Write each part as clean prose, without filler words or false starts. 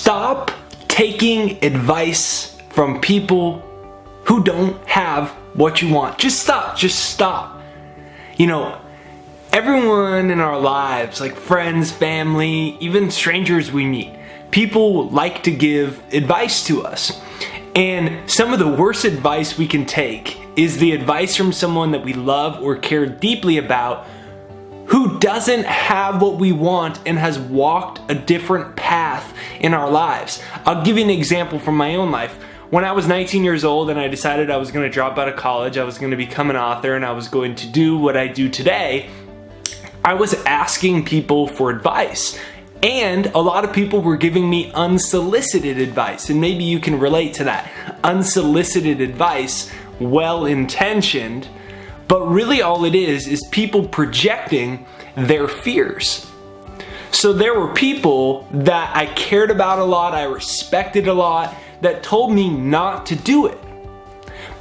Stop taking advice from people who don't have what you want. Just stop. You know, everyone in our lives, like friends, family, even strangers we meet, people like to give advice to us. And some of the worst advice we can take is the advice from someone that we love or care deeply about who doesn't have what we want and has walked a different path in our lives. I'll give you an example from my own life. When I was 19 years old and I decided I was going to drop out of college, I was going to become an author, and I was going to do what I do today, I was asking people for advice. And a lot of people were giving me unsolicited advice, and maybe you can relate to that. Unsolicited advice, well-intentioned, but really all it is people projecting their fears. So there were people that I cared about a lot, I respected a lot, that told me not to do it.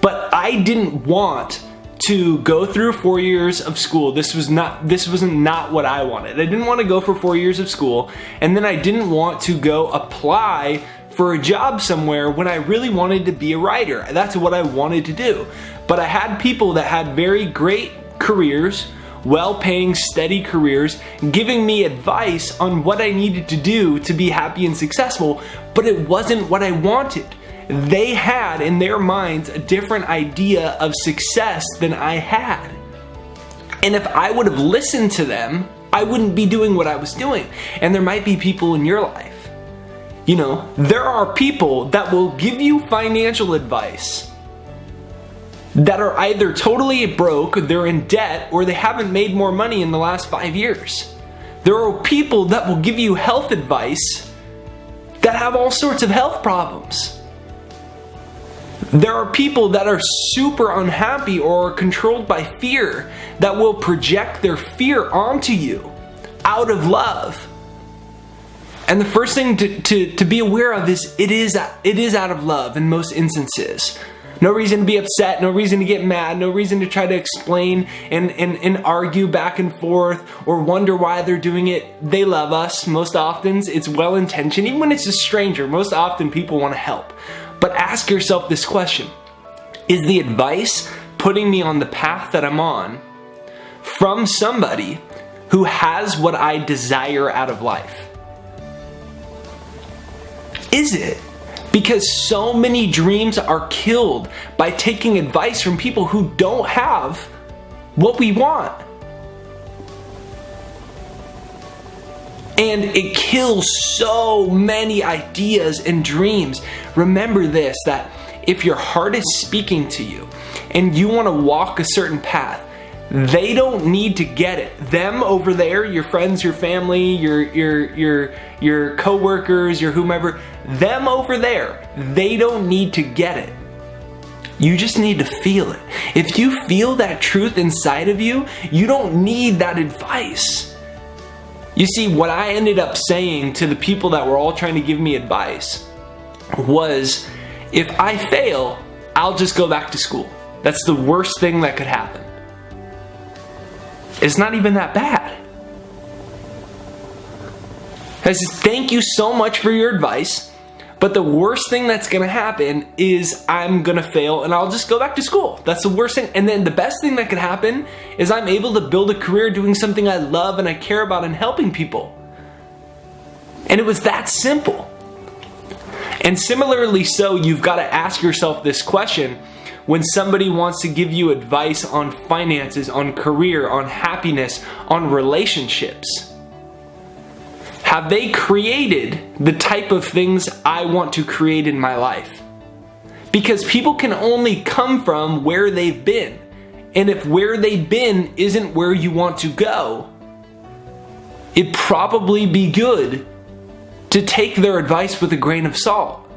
But I didn't want to go through 4 years of school. This wasn't not what I wanted. I didn't want to go for 4 years of school, and then I didn't want to go apply for a job somewhere when I really wanted to be a writer. That's what I wanted to do. But I had people that had very great careers, well-paying, steady careers, giving me advice on what I needed to do to be happy and successful, but it wasn't what I wanted. They had in their minds a different idea of success than I had. And if I would have listened to them, I wouldn't be doing what I was doing. And there might be people in your life. You know, there are people that will give you financial advice that are either totally broke, they're in debt, or they haven't made more money in the last 5 years. There are people that will give you health advice that have all sorts of health problems. There are people that are super unhappy or controlled by fear that will project their fear onto you out of love. And the first thing to be aware of is it is out of love in most instances. No reason to be upset, no reason to get mad, no reason to try to explain and argue back and forth or wonder why they're doing it. They love us. Most often it's well-intentioned. Even when it's a stranger, most often people want to help. But ask yourself this question: is the advice putting me on the path that I'm on from somebody who has what I desire out of life? Is it? Because so many dreams are killed by taking advice from people who don't have what we want. And it kills so many ideas and dreams. Remember this, that if your heart is speaking to you and you want to walk a certain path, they don't need to get it. Them over there, your friends, your family, your co-workers, your whomever, them over there, they don't need to get it. You just need to feel it. If you feel that truth inside of you, you don't need that advice. You see, what I ended up saying to the people that were all trying to give me advice was, if I fail, I'll just go back to school. That's the worst thing that could happen. It's not even that bad. I said, thank you so much for your advice, but the worst thing that's gonna happen is I'm gonna fail and I'll just go back to school. That's the worst thing. And then the best thing that could happen is I'm able to build a career doing something I love and I care about and helping people. And it was that simple. And similarly so, you've got to ask yourself this question: when somebody wants to give you advice on finances, on career, on happiness, on relationships, have they created the type of things I want to create in my life? Because people can only come from where they've been. And if where they've been isn't where you want to go, it'd probably be good to take their advice with a grain of salt.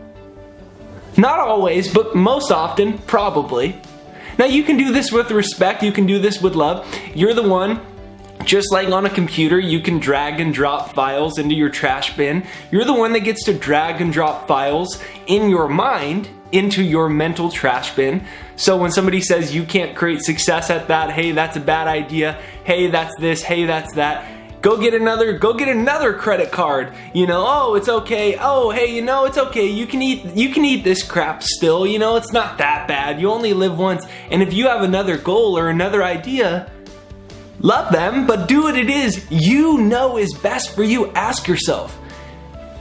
Not always, but most often, probably. Now you can do this with respect, you can do this with love. You're the one, just like on a computer, you can drag and drop files into your trash bin. You're the one that gets to drag and drop files in your mind into your mental trash bin. So when somebody says you can't create success at that, hey, that's a bad idea, hey, that's this, hey, that's that, Go get another credit card. You know, oh, it's okay. Oh, hey, you know, it's okay. You can eat this crap still. You know, it's not that bad. You only live once. And if you have another goal or another idea, love them, but do what it is you know is best for you. Ask yourself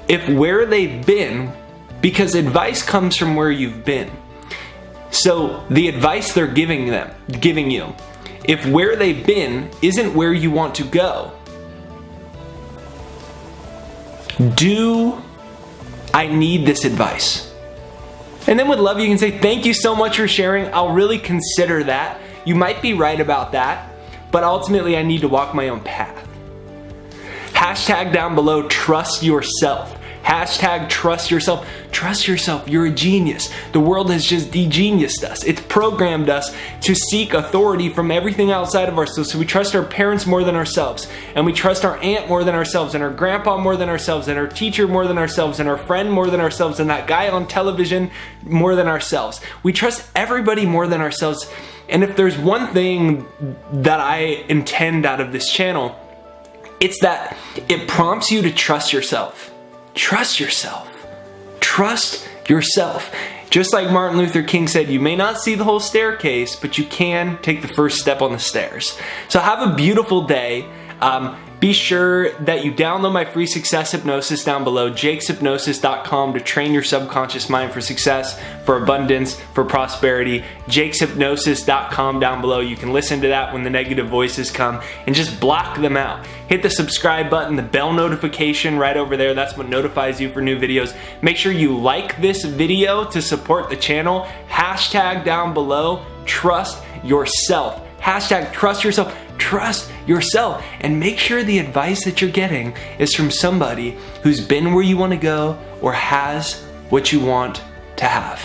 if where they've been, because advice comes from where you've been. So the advice they're giving you, if where they've been isn't where you want to go, do I need this advice? And then with love, you can say, thank you so much for sharing. I'll really consider that. You might be right about that, but ultimately I need to walk my own path. Hashtag down below, trust yourself. Hashtag trust yourself. Trust yourself. You're a genius. The world has just de-geniused us. It's programmed us to seek authority from everything outside of ourselves. So we trust our parents more than ourselves. And we trust our aunt more than ourselves. And our grandpa more than ourselves. And our teacher more than ourselves. And our friend more than ourselves. And that guy on television more than ourselves. We trust everybody more than ourselves. And if there's one thing that I intend out of this channel, it's that it prompts you to trust yourself. Trust yourself. Trust yourself. Just like Martin Luther King said, you may not see the whole staircase, but you can take the first step on the stairs. So have a beautiful day. Be sure that you download my free success hypnosis down below, jakeshypnosis.com, to train your subconscious mind for success, for abundance, for prosperity. jakeshypnosis.com down below. You can listen to that when the negative voices come and just block them out. Hit the subscribe button, the bell notification right over there. That's what notifies you for new videos. Make sure you like this video to support the channel. Hashtag down below, trust yourself. Hashtag trust yourself. Trust yourself, and make sure the advice that you're getting is from somebody who's been where you want to go or has what you want to have.